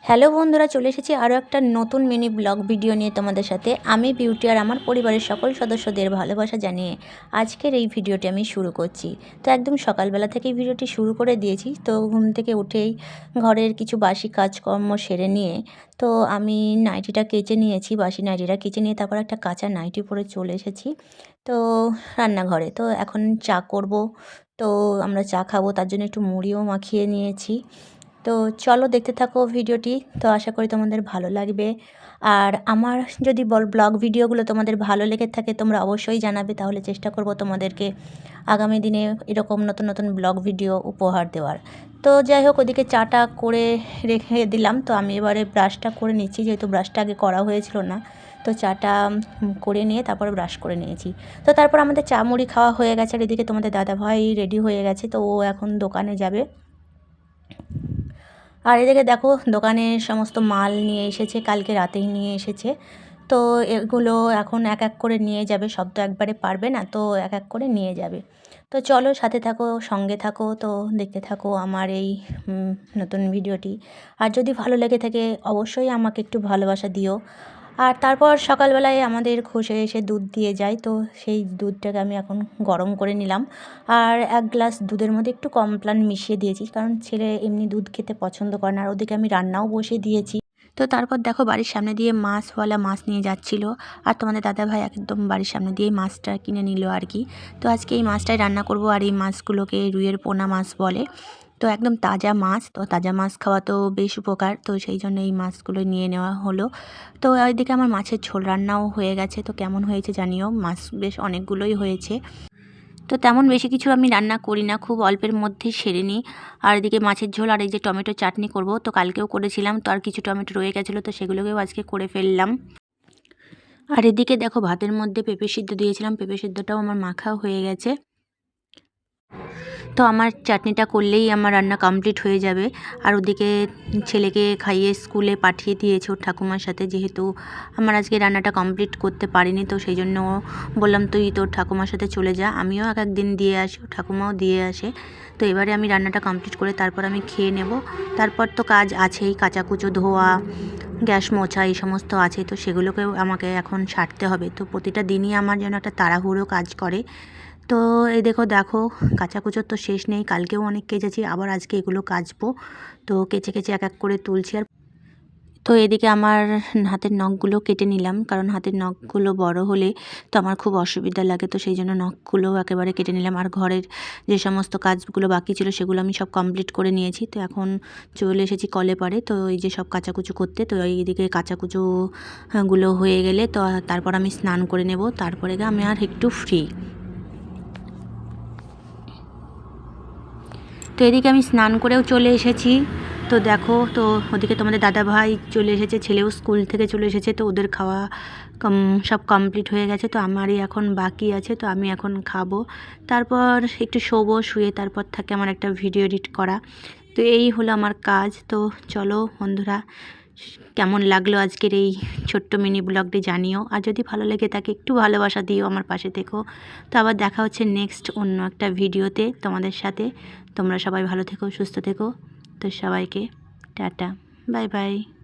Hello বন্ধুরা, চলে এসেছি আরও একটা নতুন মিনি ব্লগ ভিডিও নিয়ে তোমাদের সাথে। আমি বিউটি আর আমার পরিবারের সকল সদস্যদের ভালোবাসা জানিয়ে আজকের এই ভিডিওটি আমি শুরু করছি। তো একদম সকালবেলা থেকেই ভিডিওটি শুরু করে দিয়েছি। তো ঘুম থেকে উঠেই ঘরের কিছু বাসি কাজকর্ম সেরে নিয়ে তো আমি নাইটিটা কেচে নিয়েছি, বাসি নাইটিটা কেচে নিয়ে তারপর একটা কাঁচা নাইটি পরে চলে এসেছি তো রান্নাঘরে। তো এখন চা করব, তো আমরা চা খাবো, তার জন্য একটু মুড়িও মাখিয়ে নিয়েছি। তো চলো দেখতে থাকো ভিডিওটি। তো আশা করি তোমাদের ভালো লাগবে। আর আমার যদি ব্লগ ভিডিওগুলো তোমাদের ভালো লেগে থাকে তোমরা অবশ্যই জানাবে, তাহলে চেষ্টা করব তোমাদেরকে আগামী দিনে এরকম নতুন নতুন ব্লগ ভিডিও উপহার দেওয়ার। তো যাই হোক, ওদিকে চাটা করে রেখে দিলাম। তো আমি এবারে ব্রাশটা করে নিচ্ছি, যেহেতু ব্রাশটা আগে করা হয়েছিল না। তো চাটা করে নিয়ে তারপরে ব্রাশ করে নিয়েছি। তো তারপর আমাদের চা মুড়ি খাওয়া হয়ে গেছে। আর এদিকে তোমাদের দাদাভাই রেডি হয়ে গেছে, তো ও এখন দোকানে যাবে। আর এদিকে দেখো, দোকানে সমস্ত মাল নিয়ে এসেছে, কালকে রাতেই নিয়ে এসেছে। তো এগুলো এখন এক এক করে নিয়ে যাবে, সব তো একবারে পারবে না, তো এক এক করে নিয়ে যাবে। তো চলো সাথে থাকো, সঙ্গে থাকো, তো দেখতে থাকো আমার এই নতুন ভিডিওটি। আর যদি ভালো লেগে থাকে অবশ্যই আমাকে একটু ভালোবাসা দিও। আর তারপর সকালবেলায় আমাদের খসে এসে দুধ দিয়ে যায়, তো সেই দুধটাকে আমি এখন গরম করে নিলাম। আর এক গ্লাস দুধের মধ্যে একটু কমপ্লান মিশিয়ে দিয়েছি, কারণ ছেলে এমনি দুধ খেতে পছন্দ করে না। আর ওদিকে আমি রান্নাও বসিয়ে দিয়েছি। তো তারপর দেখো, বাড়ির সামনে দিয়ে মাছওয়ালা মাছ নিয়ে যাচ্ছিল, আর তোমাদের দাদাভাই একদম বাড়ির সামনে দিয়েই মাছটা কিনে নিল আর কি। তো আজকে এই মাছটাই রান্না করব। আর এই মাছগুলোকে রুইয়ের পোনা মাছ বলে। তো একদম তাজা মাছ, তো তাজা মাছ খাওয়া তো বেশ উপকার, তো সেই জন্য এই মাছগুলো নিয়ে নেওয়া হলো। তো ওইদিকে আমার মাছের ঝোল রান্নাও হয়ে গেছে। তো কেমন হয়েছে জানিও, মাছ বেশ অনেকগুলোই হয়েছে। তো তেমন বেশি কিছু আমি রান্না করি না, খুব অল্পের মধ্যেই সেরে নিই। আর এদিকে মাছের ঝোল আর এই যে টমেটো চাটনি করব, তো কালকেও করেছিলাম, তো আর কিছু টমেটো রয়ে গেছিলো, তো সেগুলোকেও আজকে করে ফেললাম। আর এদিকে দেখো, ভাতের মধ্যে পেঁপে সিদ্ধ দিয়েছিলাম, পেঁপে সিদ্ধটাও আমার মাখা হয়ে গেছে। তো আমার চাটনিটা করলেই আমার রান্না কমপ্লিট হয়ে যাবে। আর ওদিকে ছেলেকে খাইয়ে স্কুলে পাঠিয়ে দিয়েছে ওর ঠাকুমার সাথে, যেহেতু আমার আজকে রান্নাটা কমপ্লিট করতে পারিনি, তো সেই জন্য বললাম তুই তোর ঠাকুমার সাথে চলে যা, আমিও এক একদিন দিয়ে আসি, ও ঠাকুমাও দিয়ে আসে। তো এবারে আমি রান্নাটা কমপ্লিট করে তারপর আমি খেয়ে নেব। তারপর তো কাজ আছেই, কাচাকুচো, ধোয়া, গ্যাস মোছা, এই সমস্ত আছে, তো সেগুলোকেও আমাকে এখন সারতে হবে। তো প্রতিটা দিনই আমার যেন একটা তাড়াহুড়ো কাজ করে। তো এই দেখো কাচাকুচোর তো শেষ নেই, কালকেও অনেক কেচেছি, আবার আজকে এগুলো কাচবো। তো কেচে কেচে এক এক করে তুলছি। আর তো এদিকে আমার হাতের নখগুলো কেটে নিলাম, কারণ হাতের নখগুলো বড় হলে তো আমার খুব অসুবিধা লাগে, তো সেই জন্য নখগুলো একেবারে কেটে নিলাম। আর ঘরের যে সমস্ত কাজগুলো বাকি ছিল সেগুলো আমি সব কমপ্লিট করে নিয়েছি। তো এখন চলে এসেছি কলে পাড়ে, তো এই যে সব কাচাকুচো করতে। তো এইদিকে কাচাকুচো গুলো হয়ে গেলে তো তারপর আমি স্নান করে নেব, তারপরে আমি আর একটু ফ্রি। তো এদিকে আমি স্নান করেও চলে এসেছি। তো দেখো, তো ওদিকে তোমাদের দাদাভাই চলে এসেছে, ছেলেও স্কুল থেকে চলে এসেছে, তো ওদের খাওয়া সব কমপ্লিট হয়ে গেছে। তো আমারই এখন বাকি আছে, তো আমি এখন খাবো, তারপর একটু শোবো, শুয়ে তারপর থাকে আমার একটা ভিডিও এডিট করা। তো এই হলো আমার কাজ। তো চলো বন্ধুরা, কেমন লাগলো আজকের এই ছোট্ট মিনি ব্লগটি জানিও। আর যদি ভালো লেগে থাকে একটু ভালোবাসা দিও, আমার পাশে থেকো। তো আবার দেখা হচ্ছে নেক্সট অন্য একটা ভিডিওতে তোমাদের সাথে। তোমরা সবাই ভালো থেকো, সুস্থ থেকো। তো সবাইকে টাটা, বাই বাই।